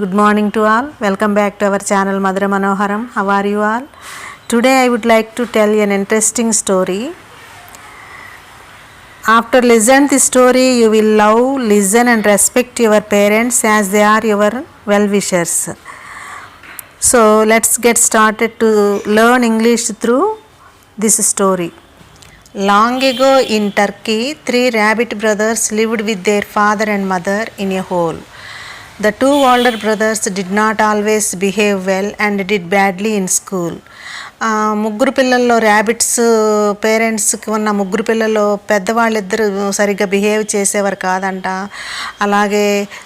Good morning to all. Welcome back to our channel Madhura Manoharam. How are you all? Today I would like to tell an interesting story. After listening to the story, you will love, listen and respect your parents as they are your well-wishers. So let's get started to learn English through this story. Long ago in Turkey, 3 rabbit brothers lived with their father and mother in a hole. The 2 older brothers did not always behave well and did badly in school. ముగ్గురు పిల్లల్లో rabbits పేరెంట్స్కి ఉన్న ముగ్గురు పిల్లల్లో పెద్దవాళ్ళిద్దరు సరిగ్గా behave చేసేవారు కాదంట. అలాగే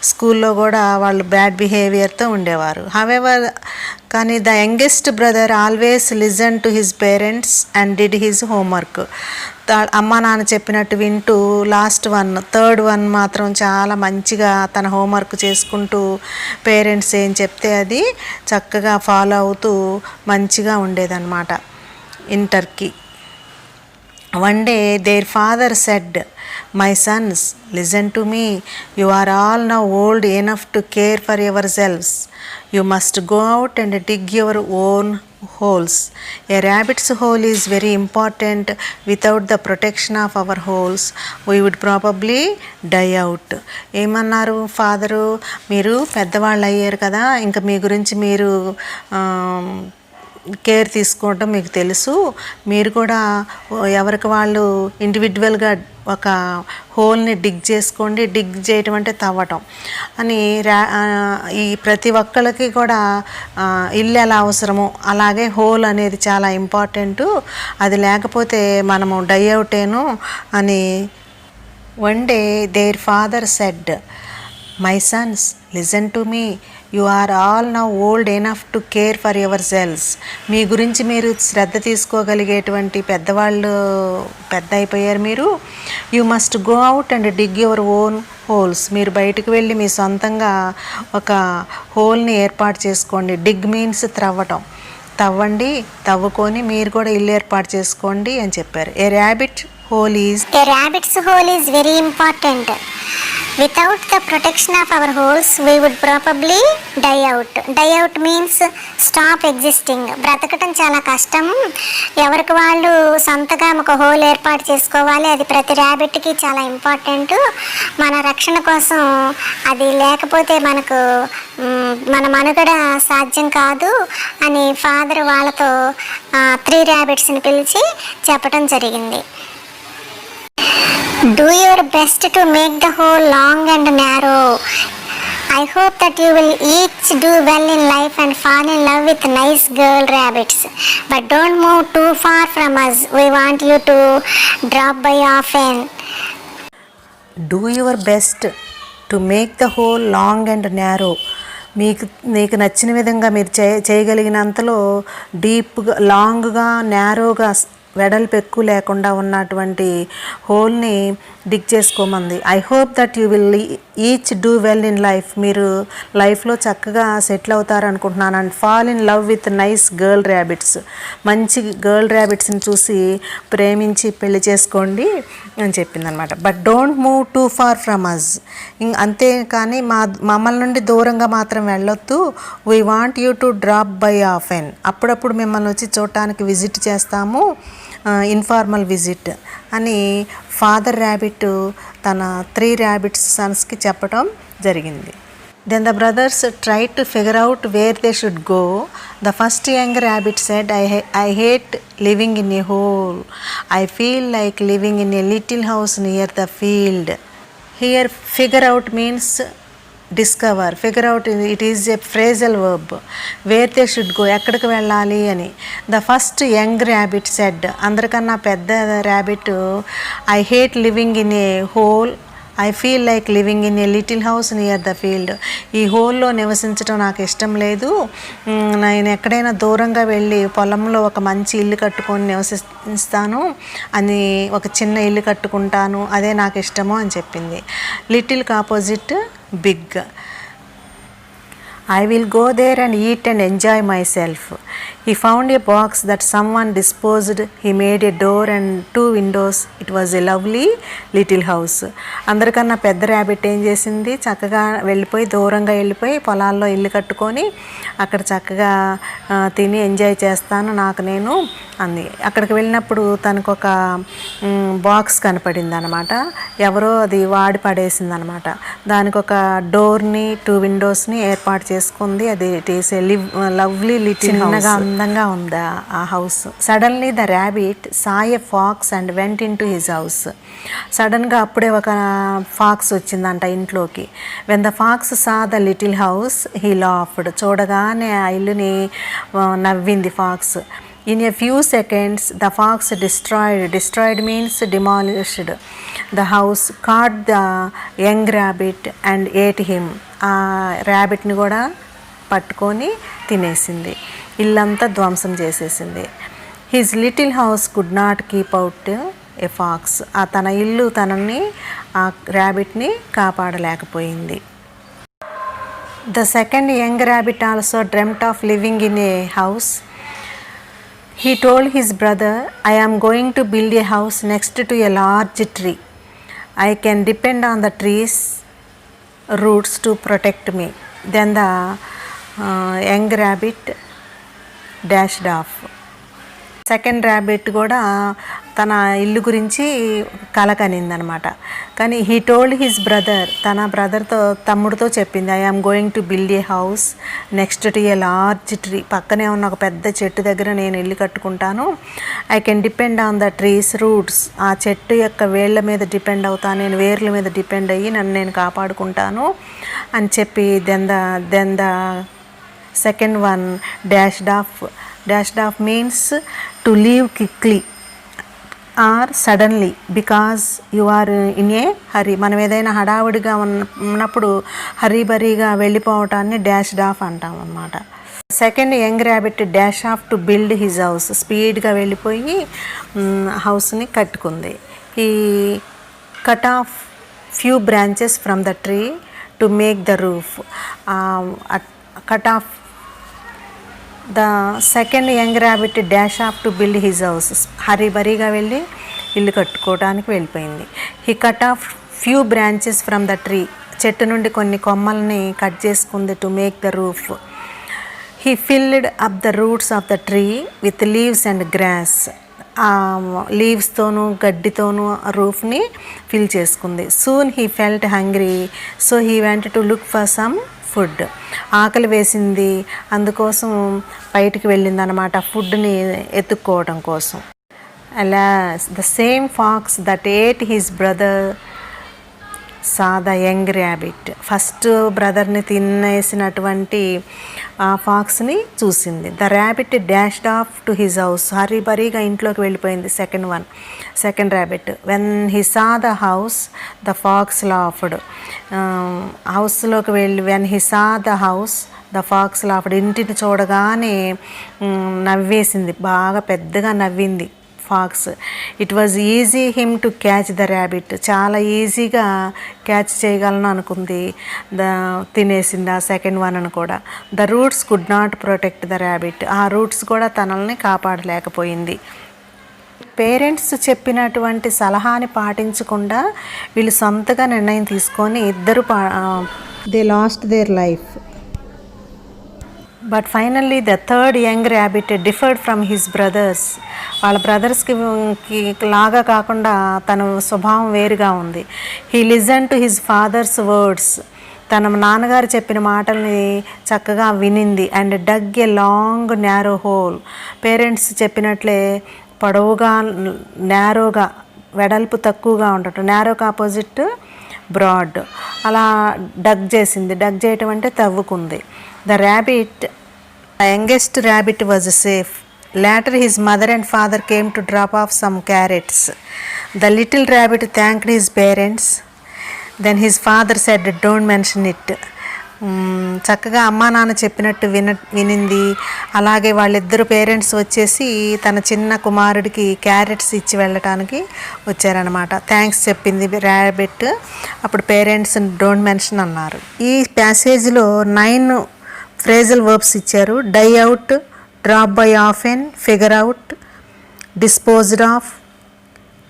స్కూల్లో కూడా వాళ్ళు బ్యాడ్ బిహేవియర్తో ఉండేవారు. హవెవర్ కానీ the youngest brother always listen to his parents and did his homework. అమ్మ నాన్న చెప్పినట్టు వింటూ థర్డ్ వన్ మాత్రం చాలా మంచిగా తన హోంవర్క్ చేసుకుంటూ పేరెంట్స్ ఏం చెప్తే అది చక్కగా ఫాలో అవుతూ మంచిగా ఉండేదన్నమాట. In Turkey one day their father said, "My sons, listen to me. You are all now old enough to care for yourselves. You must go out and dig your own holes. A rabbit's hole is very important. Without the protection of our holes, we would probably die out." ఏమన్నారు father, మీరు పెద్దవాళ్ళు అయ్యారు కదా, ఇంకా మీ గురించి మీరు care తీసుకోవటం మీకు తెలుసు. మీరు కూడా ఎవరికి వాళ్ళు ఇండివిజువల్గా ఒక హోల్ని డిగ్ చేసుకోండి. డిగ్ చేయటం అంటే తవ్వటం అని. ఈ ప్రతి ఒక్కరికి కూడా ఇల్లు ఎలా అవసరమో అలాగే హోల్ అనేది చాలా ఇంపార్టెంటు. అది లేకపోతే మనము డై అవుటేను అని. One day there father said, "My sons, listen to me. You are all now old enough to care for yourselves." మీ గురించి మీరు శ్రద్ధ తీసుకోగలిగేటువంటి పెద్దవాళ్ళు పెద్ద అయిపోయారు మీరు. You must go out and dig your own holes. మీరు బయటకు వెళ్ళి మీ సొంతంగా ఒక హోల్ని ఏర్పాటు చేసుకోండి. డిగ్ మీన్స్ త్రవ్వటం. తవ్వండి, తవ్వుకొని మీరు కూడా ఇల్లు ఏర్పాటు చేసుకోండి అని చెప్పారు. A rabbit's hole is very important. Without the protection of our holes, we would probably die out. Die out means stop existing. బ్రతకటం చాలా కష్టం. ఎవరికి వాళ్ళు సొంతగా ఒక హోల్ ఏర్పాటు చేసుకోవాలి. అది ప్రతి ర్యాబిట్కి చాలా ఇంపార్టెంట్. మన రక్షణ కోసం అది లేకపోతే మన మనుగడ సాధ్యం కాదు అని ఫాదర్ వాళ్ళతో 3 ర్యాబిట్స్ని పిలిచి చెప్పడం జరిగింది. Do your best to make the hole long and narrow. I hope that you will each do well in life and fall in love with nice girl rabbits. But don't move too far from us. We want you to drop by often. Do your best to make the hole long and narrow. మీకు నచ్చిన విధంగా మీరు చేయగలిగినంతలో డీప్గా, లాంగ్గా, నేరోగా, వెడల్పు ఎక్కువ లేకుండా ఉన్నటువంటి హోల్ని డిగ్ చేసుకోమంది. I hope that you will each do well in life. మీరు లైఫ్లో చక్కగా సెటిల్ అవుతారనుకుంటున్నాను. And fall in love with nice girl rabbits. మంచి గర్ల్ ర్యాబిట్స్ని చూసి ప్రేమించి పెళ్లి చేసుకోండి అని చెప్పింది అనమాట. But don't move too far from us. అంతేకాని మమ్మల్ని నుండి దూరంగా మాత్రం వెళ్ళొద్దు. We want you to drop by often. అప్పుడప్పుడు మిమ్మల్ని వచ్చి చూడటానికి విజిట్ చేస్తాము, ఇన్ఫార్మల్ విజిట్ అని ఫాదర్ ర్యాబిట్ తన 3 ర్యాబిట్స్ సన్స్కి చెప్పడం జరిగింది. Then the brothers tried to figure out where they should go. The first young rabbit said, I hate living in a hole. I feel like living in a little house near the field. Here figure out means discover. Figure out, it is a phrasal verb. Where they should go, ఎక్కడికి వెళ్ళాలి అని. The first young rabbit said, అందరికన్నా పెద్ద rabbit, I hate living in a hole. I feel like living in a little house near the field. ఈ హోల్లో నివసించడం నాకు ఇష్టం లేదు. నేను ఎక్కడైనా దూరంగా వెళ్ళి పొలంలో ఒక మంచి ఇల్లు కట్టుకొని నివసిస్తాను అని, ఒక చిన్న ఇల్లు కట్టుకుంటాను, అదే నాకు ఇష్టము అని చెప్పింది. లిటిల్కి opposite big. I will go there and eat and enjoy myself. He found a box that someone disposed. He made a door and 2 windows. It was a lovely little house. అందరికన్నా పెద్ద ర్యాబిట్ ఏం చేసింది, చక్కగా దూరంగా వెళ్ళిపోయి పొలాల్లో ఇల్లు కట్టుకొని అక్కడ చక్కగా తిని ఎంజాయ్ చేస్తాను నాకు నేను అంది. అక్కడికి వెళ్ళినప్పుడు తనకు ఒక బాక్స్ కనపడింది అనమాట. ఎవరో అది వాడి పడేసింది అనమాట. దానికి ఒక డోర్ని 2 విండోస్ని ఏర్పాటు చేసుకుంది. అది it is a lovely little చిన్నగా అందంగా ఉంది ఆ house. Suddenly the rabbit saw a pox and went in to his house. సడన్గా అప్పుడే ఒక ఫాక్స్ వచ్చిందంట ఇంట్లోకి. When the pox saw the little house he laughed. చూడగానే ఆ ఇల్లుని నవ్వింది pox. In a few seconds, the fox destroyed means demolished the house, caught the young rabbit and ate him. ఆ ర్యాబిట్ని కూడా పట్టుకొని తినేసింది, ఇల్లంతా ధ్వంసం చేసేసింది. His little house could not keep out a fox. తన ఇల్లు తనని ఆ ర్యాబిట్ని కాపాడలేకపోయింది. The second young rabbit also dreamt of living in a house. He told his brother, I am going to build a house next to a large tree. I can depend on the tree's roots to protect me. Then the young rabbit dashed off. Second rabbit కూడా తన ఇల్లు గురించి కలకనిందనమాట. కానీ he told his brother, తన తమ్ముడితో చెప్పింది, I am going to build a house next to a large tree. పక్కనే ఉన్న ఒక పెద్ద చెట్టు దగ్గర నేను ఇల్లు కట్టుకుంటాను. I can depend on the tree's roots. ఆ చెట్టు యొక్క వేళ్ళ మీద డిపెండ్ అవుతాను, నేను వేర్ల మీద డిపెండ్ అయ్యి నన్ను నేను కాపాడుకుంటాను అని చెప్పి then the second one dashed off. Dashed off means to leave quickly or suddenly because you are in a hurry. మనం ఏదైనా హడావుడిగా ఉన్నప్పుడు హరీబరీగా వెళ్ళిపోవటాన్ని డాష్డ్ ఆఫ్ అంటాం అన్నమాట. Second young rabbit dash off to build his house. స్పీడ్గా వెళ్ళిపోయి హౌస్ని కట్టుకుంది. He cut off few branches from the tree to make the roof. Cut off the second young rabbit dash off to build his house. హరీబరీగా వెళ్ళి ఇల్లు కట్టుకోవడానికి వెళ్ళిపోయింది. He cut off few branches from the tree. చెట్టు నుండి కొన్ని కొమ్మల్ని cut చేసుకుంది to make the roof. He filled up the roots of the tree with leaves and grass. లీవ్స్తోనూ గడ్డితోనూ రూఫ్ని ఫిల్ చేసుకుంది. Soon he felt hungry so he went to look for some food. ఆకలి వేసింది, అందుకోసం బయటికి వెళ్ళింది అనమాట ఫుడ్ని ఎత్తుక్కోవడం కోసం. అలా the same fox that ate his brother saw the young rabbit. First బ్రదర్ని తినేసినటువంటి ఆ ఫాక్స్ని చూసింది. The rabbit dashed off to his house. హరీబరీగా ఇంట్లోకి వెళ్ళిపోయింది second rabbit. When he saw the house the fox laughed. హౌస్లోకి వెళ్ళి when he saw the house the fox laughed. ఇంటిని చూడగానే నవ్వేసింది, బాగా పెద్దగా నవ్వింది fox. It was easy him to catch the rabbit. చాలా ఈజీగా క్యాచ్ చేయగలను అనుకుంది. తినేసింది ఆ సెకండ్ వన్ అని కూడా. The roots could not protect the rabbit. ఆ రూట్స్ కూడా తనల్ని కాపాడలేకపోయింది. పేరెంట్స్ చెప్పినటువంటి సలహాని పాటించకుండా వీళ్ళు సొంతగా నిర్ణయం తీసుకొని ఇద్దరు they lost their life. But finally the third young rabbit differed from his brothers. వాళ్ళ బ్రదర్స్కి లాగా కాకుండా తన స్వభావం వేరుగా ఉంది. He listen to his father's words. తన నాన్నగారు చెప్పిన మాటల్ని చక్కగా వినింది. And dug a long narrow hole. Parents చెప్పినట్లే పొడవుగా నేరోగా వెడల్పు తక్కువగా ఉండటం. నేరోకి ఆపోజిట్ బ్రాడ్. అలా డగ్ చేసింది. డగ్ చేయటం అంటే తవ్వుకుంది. The rabbit youngest rabbit was safe. Later his mother and father came to drop off some carrots. The little rabbit thanked his parents. Then his father said, don't mention it. చక్కగా అమ్మా నాన్న చెప్పినట్టు వినింది. అలాగే వాళ్ళిద్దరు parents వచ్చేసి తన చిన్న కుమారుడికి క్యారెట్స్ ఇచ్చి వెళ్ళటానికి వచ్చారనమాట. థ్యాంక్స్ చెప్పింది ర్యాబిట్. అప్పుడు పేరెంట్స్ డోంట్ మెన్షన్ అన్నారు. ఈ ప్యాసేజ్లో 9 ఫ్రేజల్ వర్బ్స్ ఇచ్చారు. Die out, drop by often, figure out, disposed off,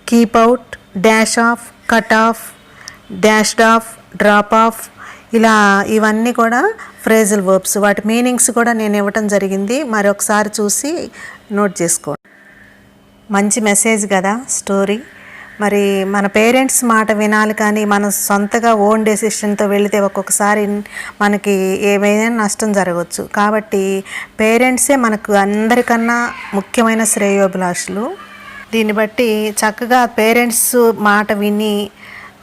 keep out, dash off, cut off, dashed off, drop off, ఇలా ఇవన్నీ కూడా ఫ్రేజల్ వర్బ్స్. వాటి మీనింగ్స్ కూడా నేను ఇవ్వటం జరిగింది, మరొకసారి చూసి నోట్ చేసుకోండి. మంచి మెసేజ్ కదా స్టోరీ. మరి మన పేరెంట్స్ మాట వినాలి, కానీ మన సొంతగా ఓన్ డెసిషన్తో వెళితే ఒక్కొక్కసారి మనకి ఏమైనా నష్టం జరగవచ్చు. కాబట్టి పేరెంట్సే మనకు అందరికన్నా ముఖ్యమైన శ్రేయోభిలాషులు. దీన్ని బట్టి చక్కగా పేరెంట్స్ మాట విని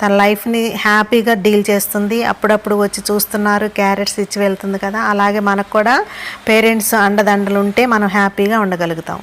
తన లైఫ్ని హ్యాపీగా డీల్ చేస్తుంది. అప్పుడప్పుడు వచ్చి చూస్తున్నారు, క్యారెట్స్ ఇచ్చి వెళ్తుంది కదా, అలాగే మనకు కూడా పేరెంట్స్ అండదండలు ఉంటే మనం హ్యాపీగా ఉండగలుగుతాం.